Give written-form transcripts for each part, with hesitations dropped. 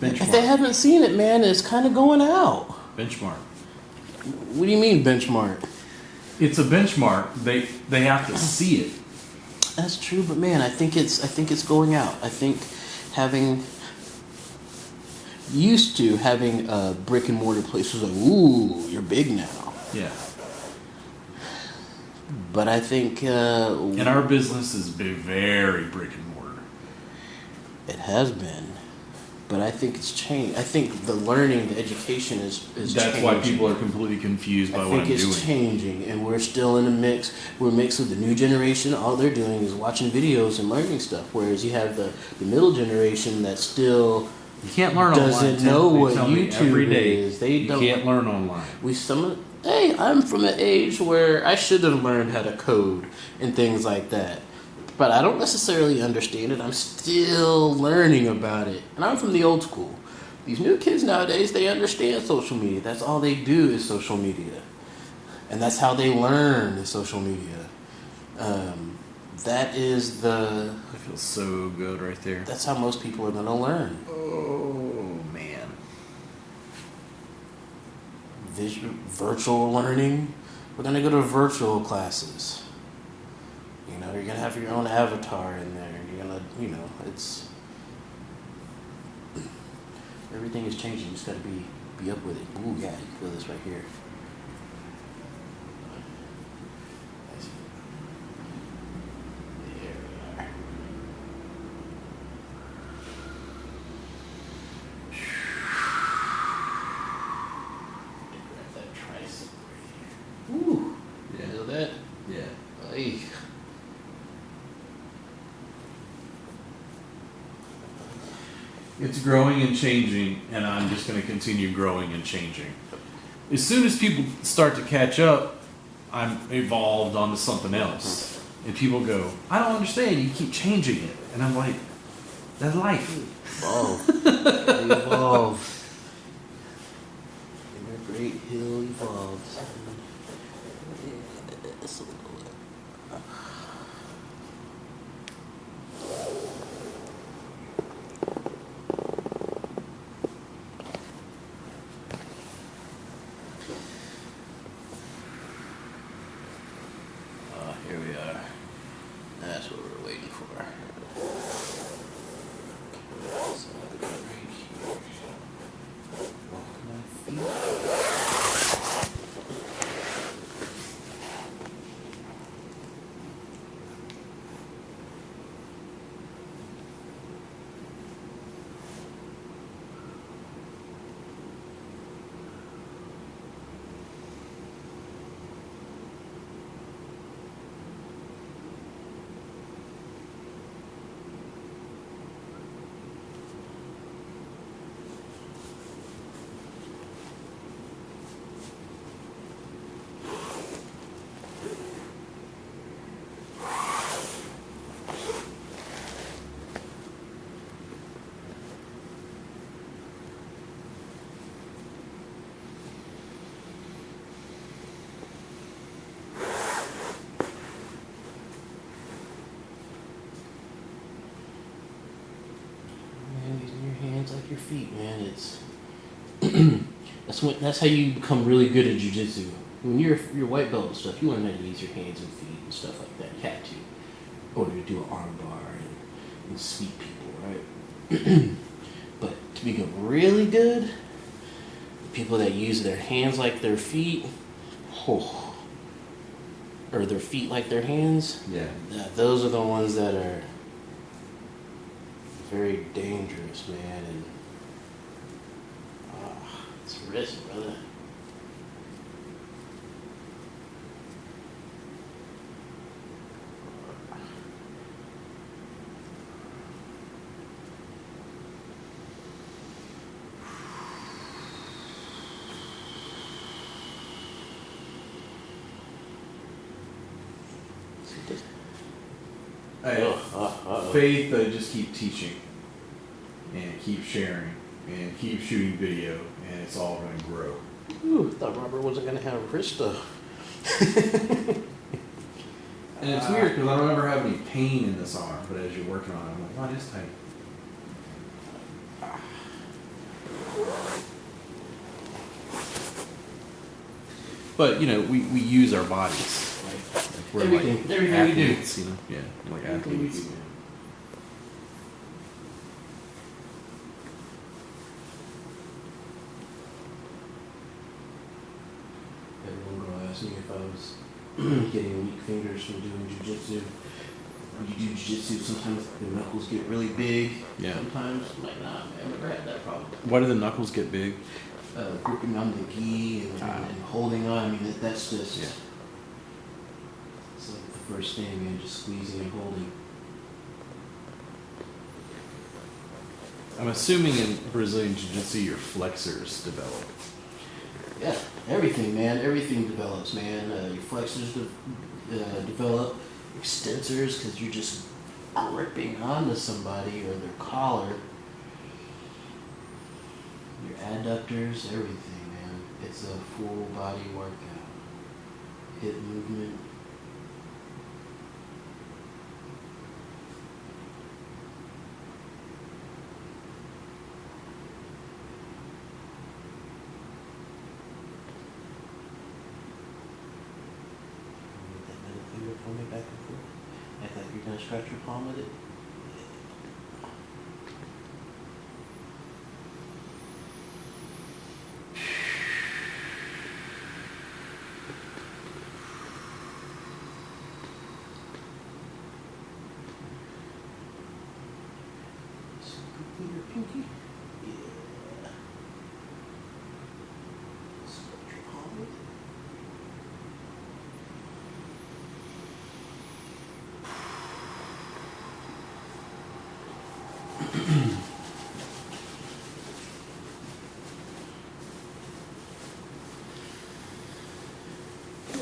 Benchmark. If they haven't seen it, man, it's kind of going out. Benchmark. What do you mean benchmark? It's a benchmark. They have to see it. That's true, but man, I think it's going out. I think having brick and mortar places like, ooh, you're big now. Yeah. But I think and our business is very brick and mortar. It has been, but I think it's changed. I think the learning, the education is That's changing. why people are completely confused by what I'm doing. I think it's changing, and we're still in a mix. We're a mix of the new generation. All they're doing is watching videos and learning stuff, whereas you have the middle generation that still you can't learn doesn't online. know what every YouTube day is. You can't learn online. Hey, I'm from an age where I should have learned how to code and things like that. But I don't necessarily understand it. I'm still learning about it. And I'm from the old school. These new kids nowadays, they understand social media. That's all they do is social media. And that's how they learn is social media. That is the... I feel so good right there. That's how most people are going to learn. Oh, man. Virtual learning. We're going to go to virtual classes. You know, you're going to have your own avatar in there. You're going to, it's... Everything is changing. You just got to be up with it. Ooh, yeah, you can feel this right here. There we are. Grab that tricep right here. Ooh, Yeah. Feel that? Yeah. Ay. It's growing and changing, and I'm just going to continue growing and changing. As soon as people start to catch up, I'm evolved onto something else. And people go, I don't understand, you keep changing it. And I'm like, that's life. Evolve. Evolve. Inner great hill evolves. Yes. Here we are. That's what we're waiting for. So right here. Walk my feet. Man, using your hands like your feet, man. It's that's how you become really good at jiu-jitsu. When you're white belt and stuff, you want to know how to use your hands and feet and stuff like that. You have to, in order to do an arm bar and sweep people, right? But to become really good, people that use their hands like their feet, or their feet like their hands, Yeah. those are the ones that are very dangerous, man. And it's risk, brother. Faith, just keep teaching and keep sharing and keep shooting video, and it's all going to grow. Ooh, I thought Robert wasn't going to have wrist stuff. And it's weird because I don't ever have any pain in this arm, but as you're working on it, I'm like, oh, it is tight. But we use our bodies. Right. Like we're Everything we do. athletes, Yeah, like Everything we athletes. do, man. Everyone will ask me if I was getting weak fingers from doing jujitsu. When you do jujitsu, sometimes the knuckles get really big. Yeah. Sometimes, I'm like, nah, man, I've never had that problem. Why do the knuckles get big? Gripping on the gi and holding on. I mean, that's just. Yeah. It's like the first thing, man, just squeezing and holding. I'm assuming in Brazilian Jiu-Jitsu your flexors develop. Yeah, everything, man. Everything develops, man. Your flexors develop, extensors, because you're just gripping onto somebody or their collar. Your adductors, everything, man. It's a full body workout. Hip movement. Move that middle finger for me back and forth. Act like you're gonna scratch your palm with it. Scoop your pinky. Yeah. Scratch your palm with it.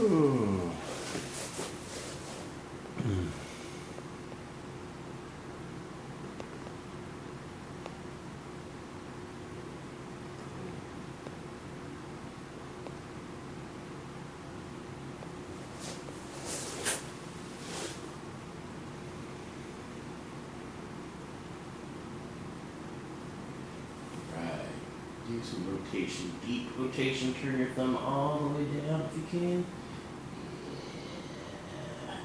Ooh. Right. Do some rotation, deep rotation. Turn your thumb all the way down if you can. Yeah.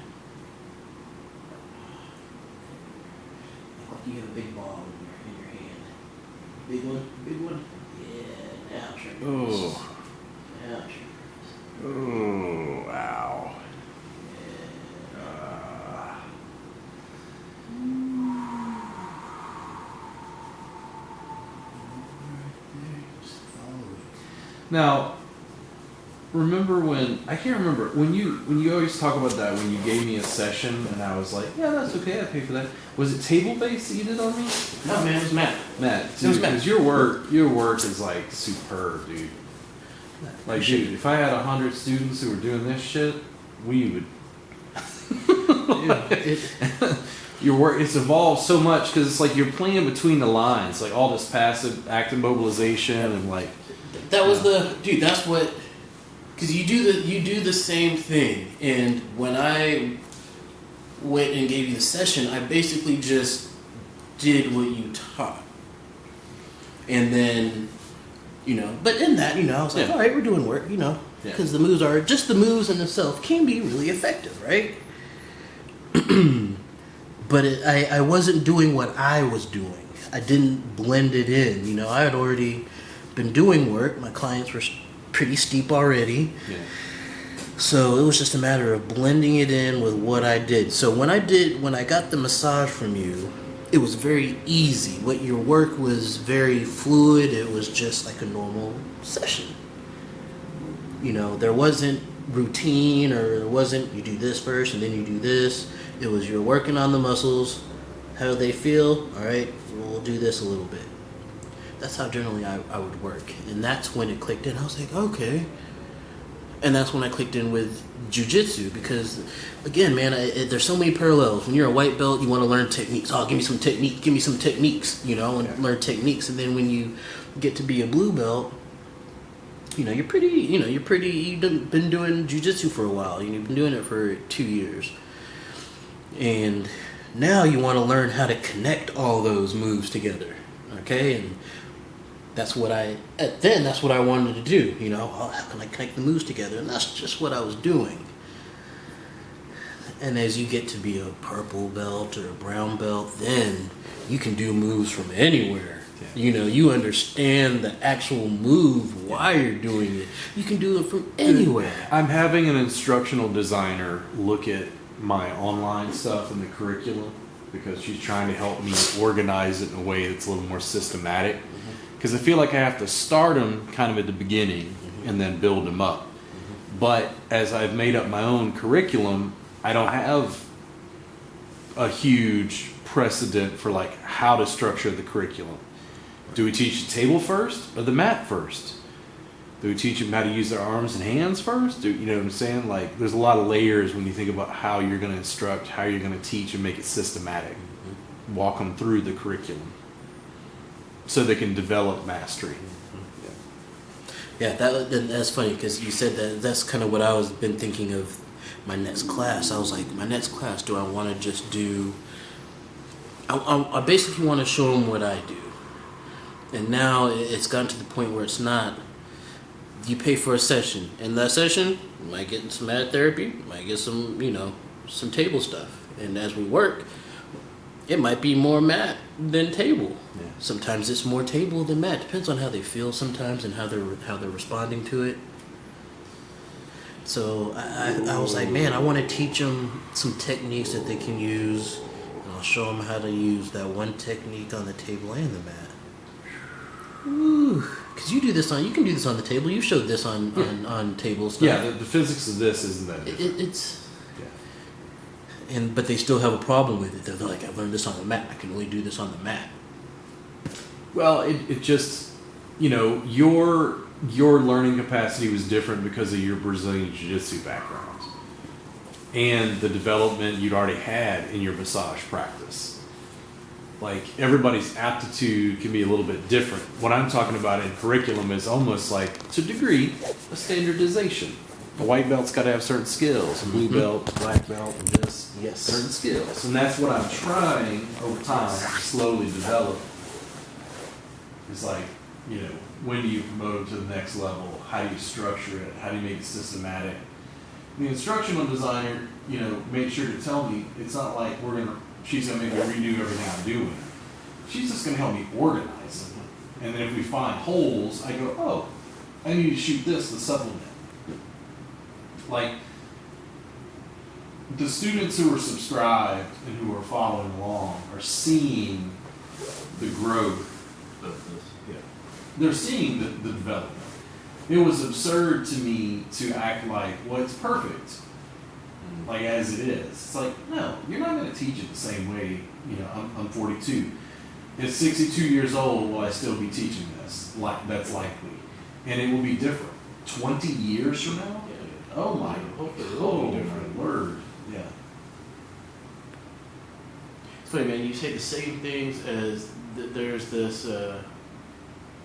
Like you have a big ball in your hand. Big one, big one. Yeah. Now turn your wrist. Oh. Now turn your wrist. Oh, wow. Just follow it. Now, remember when I can't remember when you always talk about that when you gave me a session and I was like, yeah, that's okay, I pay for that. Was it table based that you did on me? No, man, it was Matt. Matt, It was dude, Matt. because your work is like superb, dude. Like, dude, if I had 100 students who were doing this shit, we would. Your work, it's evolved so much because it's like you're playing between the lines, like all this passive active mobilization and like. That was the dude. That's what, because you do the same thing. And when I went and gave you the session, I basically just did what you taught. And then, but in that, I was like, Yeah. all right, we're doing work, because the moves in themselves can be really effective, right? But I wasn't doing what I was doing. I didn't blend it in. I had already been doing work. My clients were pretty steep already. Yeah. So it was just a matter of blending it in with what I did. So when I got the massage from you, it was very easy. What your work was very fluid. It was just like a normal session. There wasn't routine or there wasn't you do this first and then you do this. It was you're working on the muscles. How do they feel? All right, we'll do this a little bit. That's how generally I would work. And that's when it clicked in. I was like, okay. And that's when I clicked in with jiu-jitsu because, again, man, there's so many parallels. When you're a white belt, you want to learn techniques. Oh, give me some techniques, and learn techniques. And then when you get to be a blue belt, you've been doing jiu-jitsu for a while. You've been doing it for 2 years. And now you want to learn how to connect all those moves together, okay? And that's what I wanted to do. You know, oh, how can I connect the moves together? And that's just what I was doing. And as you get to be a purple belt or a brown belt, then you can do moves from anywhere. Yeah. You know, you understand the actual move, why you're doing it. You can do it from anywhere. I'm having an instructional designer look at my online stuff and the curriculum because she's trying to help me organize it in a way that's a little more systematic. Because I feel like I have to start them kind of at the beginning and then build them up. But as I've made up my own curriculum, I don't have a huge precedent for like how to structure the curriculum. Do we teach the table first or the mat first? Do we teach them how to use their arms and hands first? You know what I'm saying? Like, there's a lot of layers when you think about how you're going to instruct, how you're going to teach and make it systematic. Walk them through the curriculum so they can develop mastery. Yeah, that's funny because you said that. That's kind of what I was been thinking of. My next class, I was like, my next class, do I want to just do... I basically want to show them what I do. And now it's gotten to the point where it's not... You pay for a session. In that session, you might get some mat therapy, you might get some, you know, some table stuff. And as we work, it might be more mat than table. Yeah. Sometimes it's more table than mat. Depends on how they feel sometimes and how they're responding to it. So I was like, man, I want to teach them some techniques that they can use. And I'll show them how to use that one technique on the table and the mat. Ooh, because you can do this on the table. You showed this on table stuff. Yeah, the physics of this isn't that different. It's... Yeah. But they still have a problem with it. They're like, I've learned this on the mat. I can only do this on the mat. Well, it just, you know, your learning capacity was different because of your Brazilian Jiu-Jitsu background and the development you'd already had in your massage practice. Like, everybody's aptitude can be a little bit different. What I'm talking about in curriculum is almost like, to a degree, a standardization. A white belt's got to have certain skills. A blue belt, a black belt, and just certain skills. And that's what I'm trying over time to slowly develop. It's like, you know, when do you promote them to the next level? How do you structure it? How do you make it systematic? The instructional designer, you know, made sure to tell me it's not like she's going to make me redo everything I'm doing. She's just going to help me organize them. And then if we find holes, I go, oh, I need to shoot this to supplement. Like, the students who are subscribed and who are following along are seeing the growth of this. Yeah. They're seeing the development. It was absurd to me to act like, well, it's perfect, like as it is. It's like, no, you're not going to teach it the same way. You know, I'm 42. At 62 years old, will I still be teaching this? Like, that's likely. And it will be different. 20 years from now? Oh my, different word. Yeah. It's funny, man. You say the same things as there's this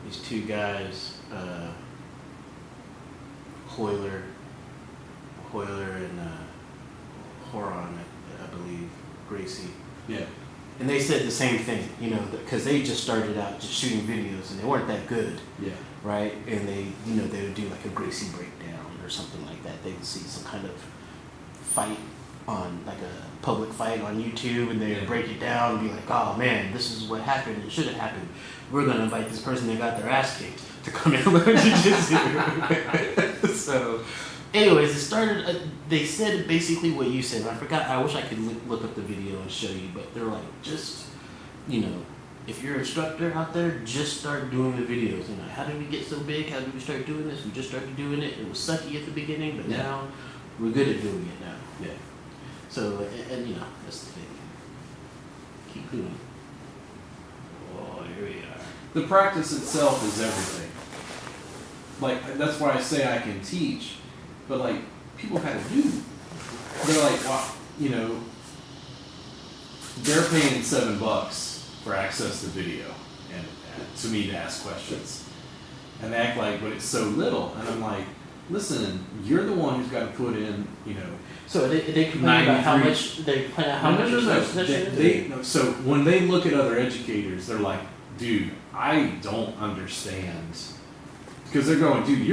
these two guys, Hoyler and Horon, I believe, Gracie. Yeah. And they said the same thing, you know, because they just started out just shooting videos and they weren't that good. Yeah. Right? And they would do like a Gracie breakdown or something like that. They would see some kind of fight on, like a public fight on YouTube, and they would break it down and be like, oh man, this is what happened, it should have happened. We're going to invite this person that got their ass kicked to come and learn jiu-jitsu. So, anyways, it started, they said basically what you said. I forgot, I wish I could look up the video and show you, but they're like, just, you know, if you're an instructor out there, just start doing the videos. You know, how did we get so big? How did we start doing this? We just started doing it. It was sucky at the beginning, but now we're good at doing it now. Yeah. So, and you know, that's the thing. Keep doing it. Oh, here we are. The practice itself is everything. Like, that's why I say I can teach, but like, people had to do. They're like, wow, you know, they're paying $7 for access to video and to me to ask questions. And they act like, but it's so little. And I'm like, listen, you're the one who's got to put in, you know. So they complain about how much they plan, how much no. So when they look at other educators, they're like, dude, I don't understand. Because they're going, dude, you're